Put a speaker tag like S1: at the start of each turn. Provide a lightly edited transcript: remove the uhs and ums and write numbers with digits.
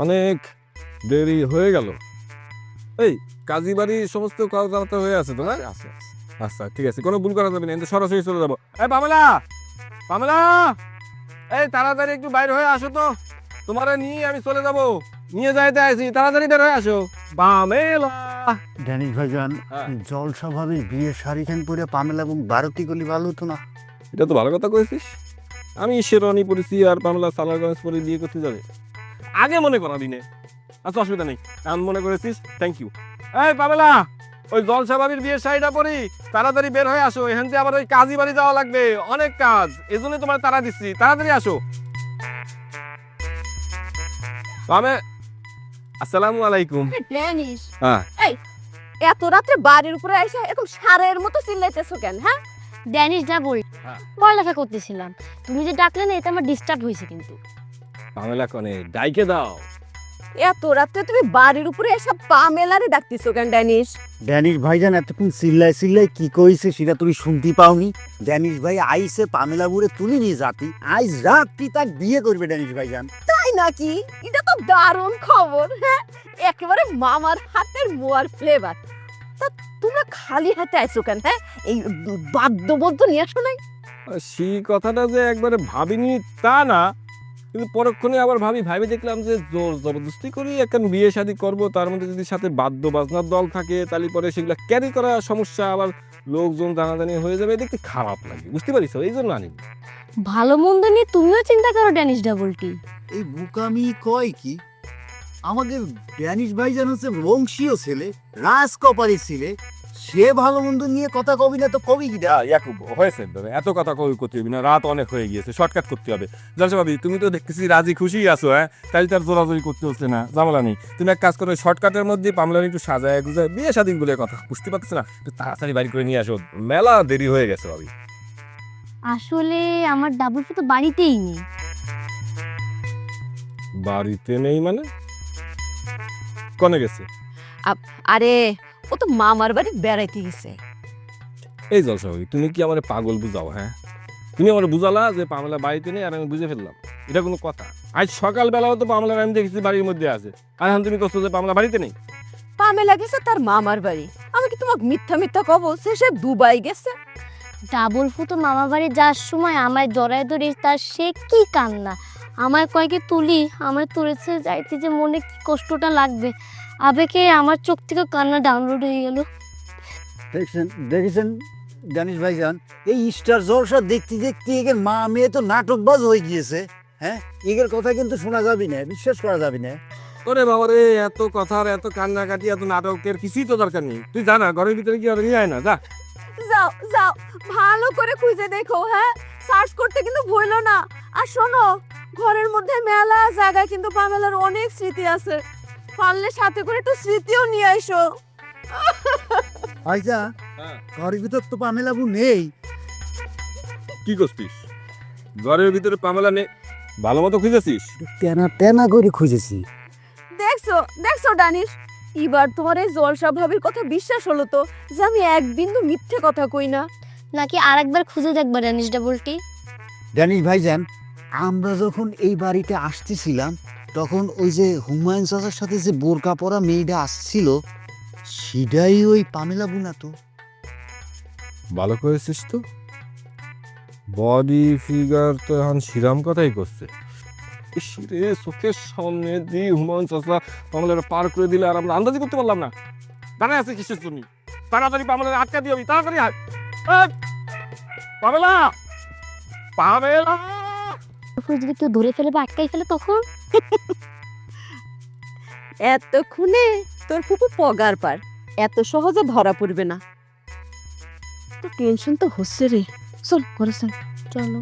S1: অনেক দেরি হয়ে গেল। এই কাজী বাড়ি সমস্ত কাগজপত্র হয়ে আছে তো না?
S2: আছে
S1: আচ্ছা ঠিক আছে, কোনো ভুল করা যাবে না, কিন্তু সরাসরি চলে যাবো। এই পামেলা, পামেলা, এই তাড়াতাড়ি একটু বাইরে হয়ে আসো তো, তোমারে নিয়ে আমি চলে যাব, নিয়ে যাইতে আছি, তাড়াতাড়ি বের হয়ে আসো। পামেলা।
S3: ড্যানিশ ভাইজান,
S1: হ্যাঁ।
S3: জলসা ভাবির বিয়ের শাড়িখান পরে পামেলা এবং ভারতী গলি ভালো হতো না?
S1: এটা তো ভালো কথা কয়েছিস। আমি শেরওয়ানি পরেছি আর পামেলা সালোয়ার কামিজ পরে বিয়ে করতে যাবে, আগে মনে করা দিনে। আচ্ছা অসুবিধা নেই, কারণ মনে করেছিস, থ্যাংক ইউ। এই পামেলা, ওই জলসা ভাবির বিয়ের শাড়িটা পরি, তাড়াতাড়ি বের হয়ে আসো, এখান থেকে আবার ওই কাজী বাড়ি যাওয়া লাগবে, অনেক কাজ, এই জন্য তোমার তাড়া দিচ্ছি, তাড়াতাড়ি আসো। পামে, আসসালামু আলাইকুম।
S4: ড্যানিশ,
S1: হ্যাঁ।
S4: এই এত রাত্রে বাড়ির উপরে এসে এরকম সারের মতো চিল্লাইতেছো কেন? হ্যাঁ,
S5: ড্যানিশ যা বল,
S1: হ্যাঁ।
S5: পড়ালেখা করতেছিলাম, তুমি যে ডাকলে না এতে আমার ডিস্টার্ব হয়েছে কিন্তু।
S1: পামেলা কনে ডাইকে দাও।
S4: এত রাত্রে তুমি বাড়ির উপরে এসে পামেলারে ডাকতেছো কেন ড্যানিশ?
S3: ড্যানিশ ভাইজান এতক্ষণ চিল্লাই চিল্লাই কি কইছে সেটা তুমি শুনতে পাওনি? ড্যানিশ ভাই আইসে পামেলা বুড়ে তুলে নিয়ে যাতি, আজ রাত্রি তাক বিয়ে করবে ড্যানিশ ভাইজান।
S4: তাই নাকি? এটা তো দারুণ খবর। হ্যাঁ, একেবারে মামার হাতের মোয়ার ফ্লেভার। তা তোমরা খালি হাতে আইছো কেন? হ্যাঁ, এই বাদ্যবদ্ধ নিয়ে আসো নাই?
S1: সেই কথাটা যে একবারে ভাবিনি তা না, কিন্তু পরক্ষণে আবার ভাবি দেখলাম যে জোর জবরদস্তি করি এখন বিয়ে শাদী করব, তার মধ্যে যদি সাথে বাদ্য বাজনার দল থাকে তাহলে পরে সেগুলা ক্যারি করা সমস্যা, আবার লোকজন জানাজানি হয়ে যাবে, দেখতে খারাপ লাগে, বুঝতে পারিস, এই জন্য আনি।
S5: ভালো মন্দ নিয়ে তুমিও চিন্তা করো ড্যানিশ ডাবল টি।
S3: এই বুকামি কয় কি? আমাদের ড্যানিশ ভাইজান হচ্ছে বংশীয় ছেলে, রাজকপালের ছেলে, সে ভালো মন্দ নিয়ে কথা কবি না তো কবি কি?
S1: ইয়াকুব হয়েছে, এত কথা কই করতে হবে না, রাত অনেক হয়ে গিয়েছে, শর্টকাট করতে হবে। জলসা ভাবি, তুমি তো দেখতেছি রাজি খুশি আছো, হ্যাঁ, তাই তার জোরাজোরি করতে হচ্ছে না, ঝামেলা নেই। তুমি এক কাজ করো, শর্টকাটের মধ্যে পামলানি একটু সাজায় গুজায় বিয়ে শাদীন গুলো কথা বুঝতে পারছো না, একটু তাড়াতাড়ি বাড়ি করে নিয়ে আসো, মেলা দেরি হয়ে গেছে ভাবি।
S5: আসলে আমার ডাবল ফু তো বাড়িতেই নেই।
S1: বাড়িতে নেই মানে? কনে গেছে?
S4: আরে ও তো মামার বাড়ি বেড়াইতে গেছে।
S1: এই জলসা ভাবি, তুমি কি আমার পাগল বুঝাও? হ্যাঁ, তুমি আমার বুঝালা যে পামলা বাড়িতে নেই আর আমি বুঝে ফেললাম, এটা কোনো কথা? আজ সকালবেলাও তো পামলার আমি দেখেছি বাড়ির মধ্যে আছে, আর এখন তুমি কষ্ট যে পামলা বাড়িতে নেই।
S4: পামেলা গেছে তার মামার বাড়ি। আমি কি তোমাকে মিথ্যা মিথ্যা কব? সে দুবাই গেছে।
S5: ডাবল ফু তো মামা বাড়ি যাওয়ার সময় আমায় জড়ায় ধরে তার সে কি কান্না, আমায় কয়েকে তুলি, আমায় তুলেছে যাইতে যে মনে কি কষ্টটা লাগবে, আবেগে আমার চোখ থেকে কান্না ডাউনলোড হয়ে গেল।
S3: দেখেছেন ড্যানিশ ভাইজান, এই স্টার জলসা দেখতে দেখতে এগের মা মেয়ে তো নাটকবাজ হয়ে গিয়েছে। হ্যাঁ, এগের কথা কিন্তু শোনা যাবে না, বিশ্বাস করা যাবে না।
S1: ওরে বাবা রে, এত কথার এত কান্নাকাটি এত নাটকের কিছুই তো দরকার নেই, তুই জানা ঘরের ভিতরে কি আর নিয়ে আয় না, যা।
S4: যাও যাও, ভালো করে খুঁজে দেখো। হ্যাঁ, সার্চ করতে কিন্তু ভুলো না। আর শোনো, ঘরের মধ্যে মেলা জায়গায় কিন্তু পামেলার অনেক স্মৃতি আছে, পারলে সাথে করে একটু স্মৃতিও নিয়ে আইসো।
S3: আইজা
S1: হ্যাঁ।
S3: ঘরের ভিতর তো পামেলা বু নেই।
S1: কি করছিস ঘরের ভিতরে? পামেলা নেই ভালো মতো খুঁজেছিস?
S3: তেনা তেনা করে খুঁজেছি।
S4: দেখছো দেখছো ডানিশ, এবার তোমার এই জলসা ভাবির কথা বিশ্বাস হলো তো যে আমি এক বিন্দু মিথ্যে কথা কই না।
S5: নাকি আরেকবার খুঁজে দেখবা ড্যানিশ ডাবল টি?
S3: ড্যানিশ ভাইজান, আমরা যখন এই বাড়িতে আসতেছিলাম তখন ওই যে হুমায়ুন চাচার সাথে যে বোরকা পরা মেয়েটা আসছিল, সেটাই ওই পামেলা বুনা তো।
S1: ভালো করেছিস তো, বডি ফিগার তো এখন শ্রীরাম কথাই করছে। ইস রে, চোখের সামনে দিয়ে হুমায়ুন চাচা পামলার পার করে দিলে আর আমরা আন্দাজি করতে পারলাম না। দাঁড়ায় আছে কিসের জন্য? তাড়াতাড়ি পামলার আটকা দিয়ে হবে, তাড়াতাড়ি আয়। এই, পামেলা, পামেলা।
S5: যদি কেউ ধরে ফেলে বা আটকাই ফেলে তখন?
S4: এতক্ষণে তোর ফুপু পগার পার, এত সহজে ধরা পড়বে না। তো টেনশন তো হচ্ছে রে। চল ঘরে চল।
S5: চলো।